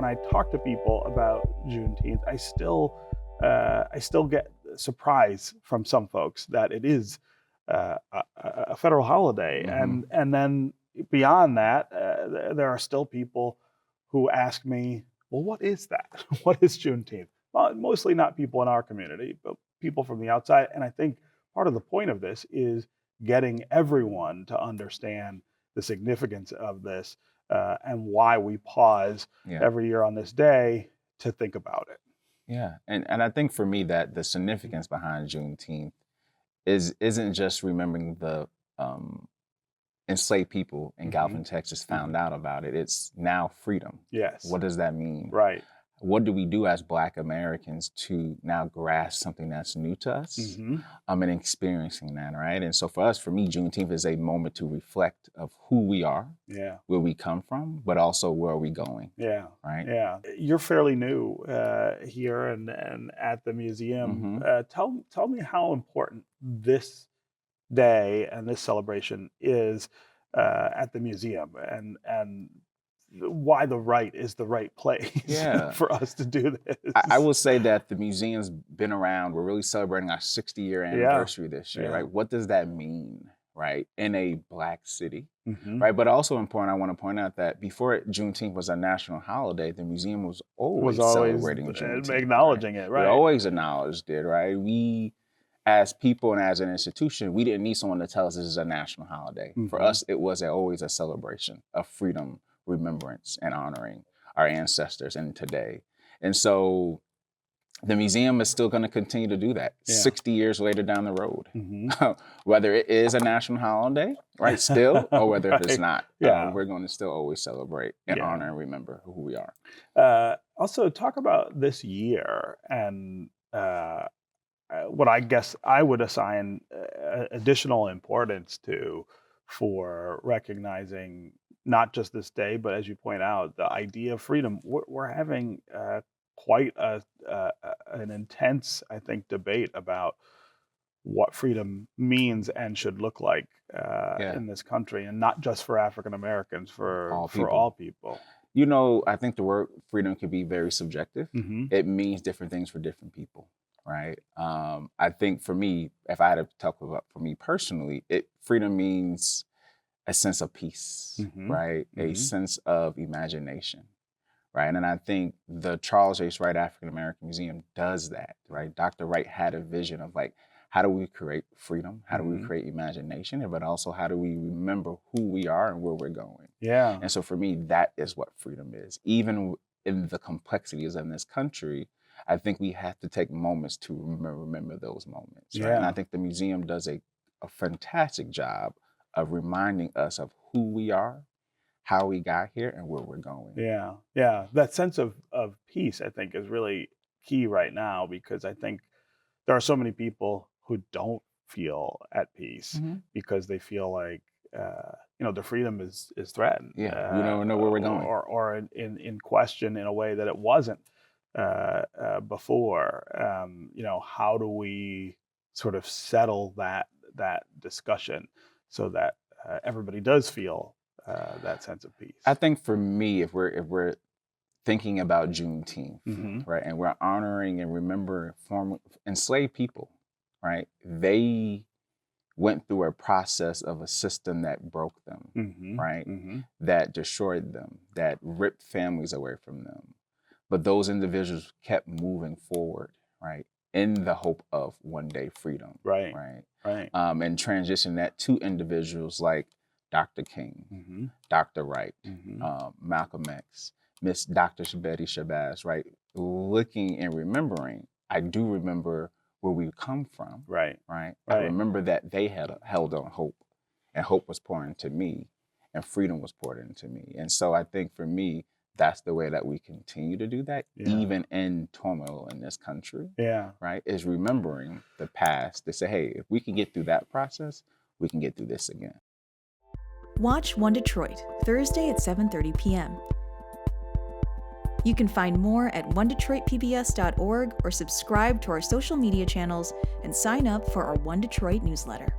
I talk to people about Juneteenth, I still get surprise from some folks that it is a federal holiday, and then beyond that, there are still people who ask me, well, what is that? What is Juneteenth? Well, mostly not people in our community, but people from the outside. And I think part of the point of this is getting everyone to understand the significance of this and why we pause every year on this day to think about it. Yeah, and I think for me that the significance behind Juneteenth isn't just remembering the enslaved people in Galveston, Texas found out about it. It's now freedom. Yes. What does that mean? Right. What do we do as Black Americans to now grasp something that's new to us and experiencing that, right? And so for me, Juneteenth is a moment to reflect of who we are, where we come from, but also where are we going. Yeah. Right? Yeah. You're fairly new here and at the museum. Tell me how important this day and this celebration is at the museum and why the Wright is the right place for us to do this. I will say that the museum's been around. We're really celebrating our 60-year anniversary this year, right? What does that mean, right, in a Black city, right? But also important, I want to point out that before Juneteenth was a national holiday, the museum was always celebrating Juneteenth. Acknowledging it, right? We always acknowledged it, right? We, as people and as an institution, we didn't need someone to tell us this is a national holiday. For us, it was always a celebration of freedom, remembrance, and honoring our ancestors and today. And so the museum is still going to continue to do that 60 years later down the road, whether it is a national holiday, right, still, or whether it's not. We're going to still always celebrate and honor and remember who we are. Also, talk about this year and what I guess I would assign additional importance to for recognizing not just this day, but as you point out, the idea of freedom. We're having quite an intense, I think, debate about what freedom means and should look like in this country, and not just for African Americans, for all people. You know, I think the word freedom can be very subjective. It means different things for different people, right? I think for me, if I had to talk about for me personally, freedom means a sense of peace, right? A sense of imagination, right? And I think the Charles H. Wright African American Museum does that, right? Dr. Wright had a vision of like, how do we create freedom? How do we create imagination? But also, how do we remember who we are and where we're going? Yeah. And so for me, that is what freedom is. Even in the complexities of this country, I think we have to take moments to remember those moments, right? And I think the museum does a fantastic job of reminding us of who we are, how we got here, and where we're going. Yeah. That sense of peace, I think, is really key right now, because I think there are so many people who don't feel at peace because they feel like their freedom is threatened. We don't know where we're going, or in question in a way that it wasn't before. How do we sort of settle that discussion so that everybody does feel that sense of peace? I think for me, if we're thinking about Juneteenth, right, and we're honoring and remembering former enslaved people, right? They went through a process of a system that broke them, right? That destroyed them, that ripped families away from them. But those individuals kept moving forward, right, in the hope of one day freedom, right? And transition that to individuals like Dr. King, Dr. Wright, Malcolm X, Miss Dr. Betty Shabazz, right? Looking and remembering, I do remember where we come from, right? I remember that they had held on hope, and hope was poured into me, and freedom was poured into me. And so I think for me, that's the way that we continue to do that, even in turmoil in this country, right? Is remembering the past to say, hey, if we can get through that process, we can get through this again. Watch One Detroit, Thursday at 7:30 p.m. You can find more at onedetroitpbs.org or subscribe to our social media channels and sign up for our One Detroit newsletter.